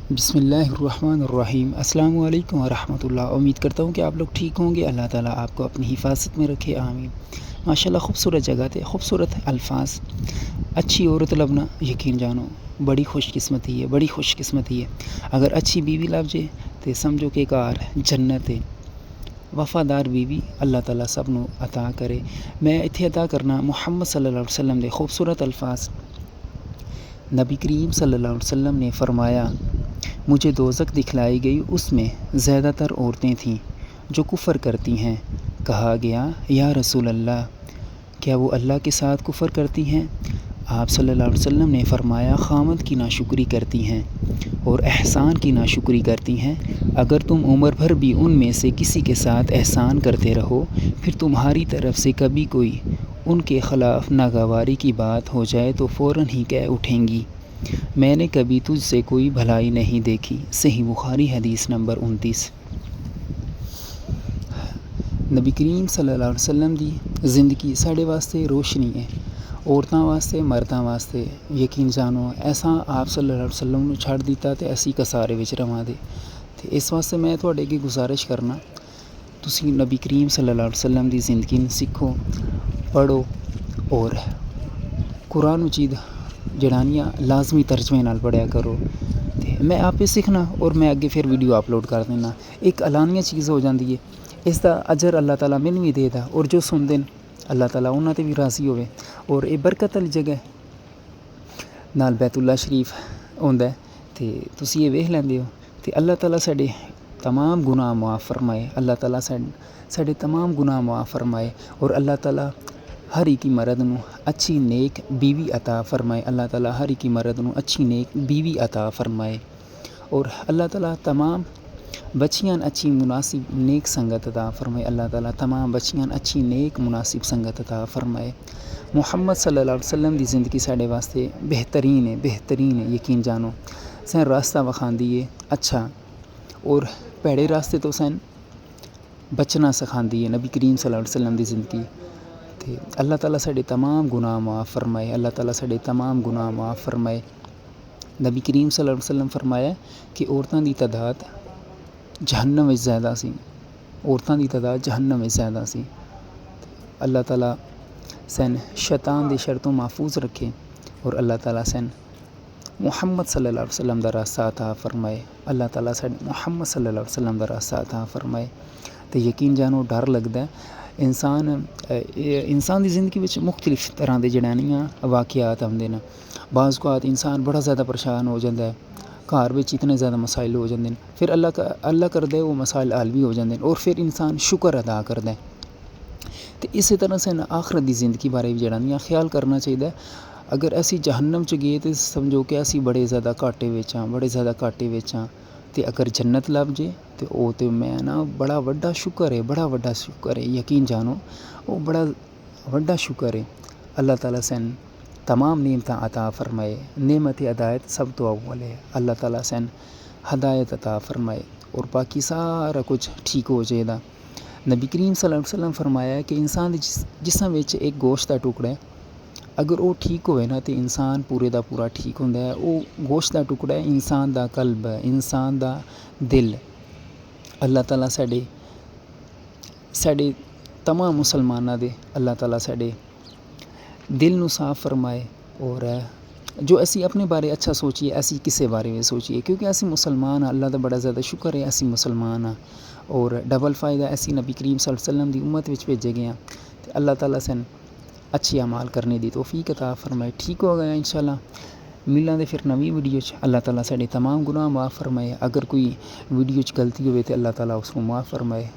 بسم اللہ الرحمن الرحیم۔ السلام علیکم ورحمۃ اللہ۔ امید کرتا ہوں کہ آپ لوگ ٹھیک ہوں گے۔ اللہ تعالیٰ آپ کو اپنی حفاظت میں رکھے، آمین۔ ماشاءاللہ خوبصورت جگہ تھے، خوبصورت الفاظ۔ اچھی عورت لبنا یقین جانو بڑی خوش قسمتی ہے، بڑی خوش قسمتی ہے۔ اگر اچھی بیوی لب جے تو سمجھو کہ کار جنت ہے۔ وفادار بیوی اللہ تعالیٰ سب نو عطا کرے۔ میں اتھے عطا کرنا محمد صلی اللہ علیہ وسلم دے خوبصورت الفاظ۔ نبی کریم صلی اللہ علیہ وسلم نے فرمایا، مجھے دوزخ دکھلائی گئی، اس میں زیادہ تر عورتیں تھیں جو کفر کرتی ہیں۔ کہا گیا، یا رسول اللہ، کیا وہ اللہ کے ساتھ کفر کرتی ہیں؟ آپ صلی اللہ علیہ وسلم نے فرمایا، خامد کی ناشکری کرتی ہیں اور احسان کی ناشکری کرتی ہیں۔ اگر تم عمر بھر بھی ان میں سے کسی کے ساتھ احسان کرتے رہو، پھر تمہاری طرف سے کبھی کوئی ان کے خلاف ناگواری کی بات ہو جائے تو فوراً ہی کہہ اٹھیں گی، میں نے کبھی تجھ سے کوئی بھلائی نہیں دیکھی۔ صحیح بخاری حدیث نمبر 29۔ نبی کریم صلی اللہ علیہ وسلم دی زندگی ساڑے واسطے روشنی ہے، عورتاں واسطے، مرداں واسطے۔ یقین جانو ایسا آپ صلی اللہ علیہ وسلم نے چھڑ دیتا تے اسی کسارے وچ رواں دے۔ تے اس واسطے میں تواڈے اگے گزارش کرنا، تسی نبی کریم صلی اللہ علیہ وسلم دی زندگی نوں سیکھو، پڑھو اور قرآن مجید جڑانیاں لازمی ترجمے نال پڑھیا کرو۔ تے میں آپ پہ سیکھنا اور میں اگے پھر ویڈیو اپلوڈ کر دینا۔ ایک علانیہ چیز ہو جاندی ہے، اس دا اجر اللہ تعالیٰ مینوں بھی دے دا، اور جو سن دین اللہ تعالیٰ انہاں تے بھی راضی ہوئے۔ اور یہ برکت والی جگہ نال بیت اللہ شریف ہوندا ہے، تے تسی یہ ویکھ لیندے ہو۔ تے اللہ تعالیٰ ساڈے تمام گناہ معاف فرمائے، اللہ تعالیٰ ساڈے تمام گناہ معاف فرمائے، اور اللہ تعالیٰ ہر ایک مرد نو اچھی نیک بیوی عطا فرمائے، اللہ تعالیٰ ہر ایک مرد نو اچھی نیک بیوی عطا فرمائے، اور اللہ تعالیٰ تمام بچیاں اچھی مناسب نیک سنگت عطا فرمائے، اللہ تعالیٰ تمام بچیاں اچھی نیک مناسب سنگت عطا فرمائے۔ محمد صلی اللہ علیہ وسلم دی زندگی ساڈے واسطے بہترین ہے، بہترین ہے۔ یقین جانو سین راستہ وکھاندی ہے اچھا، اور پیڑے راستے تو سین بچنا سکھاندی ہے نبی کریم صلی اللہ علیہ وسلم دی زندگی۔ تے اللہ تعالیٰ ساڈے تمام گناہ معاف فرمائے، اللہ تعالیٰ ساڈے تمام گناہ معاف فرمائے۔ نبی کریم صلی اللہ علیہ وسلم فرمایا کہ عورتاں دی تعداد جہنم وچ زیادہ سی، عورتاں دی تعداد جہنم وچ زیادہ سی۔ اللہ تعالیٰ سین شیطان دی شر تو محفوظ رکھے، اور اللہ تعالیٰ سین محمد صلی اللہ علیہ وسلم دا راستہ عطا فرمائے، اللہ تعالیٰ سین محمد صلی اللہ علیہ وسلم دا راستہ عطا فرمائے۔ تے یقین جانو ڈر لگدا ہے، انسان دی زندگی وچ مختلف طرح دے جڑانیاں واقعات آندے نے۔ بعض اوقات انسان بڑا زیادہ پریشان ہو جاتا ہے، گھر وچ اتنے زیادہ مسائل ہو جاندے ہیں، پھر اللہ کردے وہ مسائل حل بھی ہو جاندے ہیں، اور پھر انسان شکر ادا کردا ہے۔ تے اسی طرح سے آخرت دی زندگی بارے بھی جڑانیاں خیال کرنا چاہیے۔ اگر اسی جہنم چ گئے تو سمجھو کہ اسی بڑے زیادہ گھاٹے وچ ہاں، بڑے زیادہ گھاٹے وچ ہاں، تے اگر جنت لب جے تو وہ تو میں نا بڑا وڈا شکر ہے، بڑا وڈا شکر ہے۔ یقین جانو وہ بڑا وڈا شکر ہے۔ اللہ تعالیٰ سین تمام نعمتاں عطا فرمائے، نعمت ہدایت سب تو اول ہے، اللہ تعالیٰ سین ہدایت عطا فرمائے، اور باقی سارا کچھ ٹھیک ہو جائے گا۔ نبی کریم صلی اللہ علیہ وسلم فرمایا کہ انسان دی جسم وچ ایک گوشت دا ٹکڑا ہے، اگر وہ ٹھیک ہوئے نا تو انسان پورے دا پورا ٹھیک ہوندا ہے۔ وہ گوشت دا ٹکڑا ہے انسان دا قلب، انسان دا دل۔ اللہ تعالیٰ ساڈے تمام مسلماناں دے اللہ تعالیٰ ساڈے دل نو صاف فرمائے، اور جو اسی اپنے بارے اچھا سوچیے اسی کسے بارے میں سوچیے، کیونکہ اسی مسلمان ہاں، اللہ دا بڑا زیادہ شکر ہے اسی مسلمان ہاں، اور ڈبل فائدہ اسی نبی کریم صلی اللہ علیہ وسلم دی امت وچ بھیجے گئے ہیں۔ تے اللہ تعالیٰ سن اچھی اعمال کرنے دی توفیق عطا فرمائے۔ ٹھیک ہو گیا انشاءاللہ، ملاں دے پھر نویں ویڈیو چ۔ اللہ تعالیٰ ساڈے تمام گناہ معاف فرمائے، اگر کوئی ویڈیو چ غلطی ہوئے تو اللہ تعالیٰ اس کو معاف فرمائے۔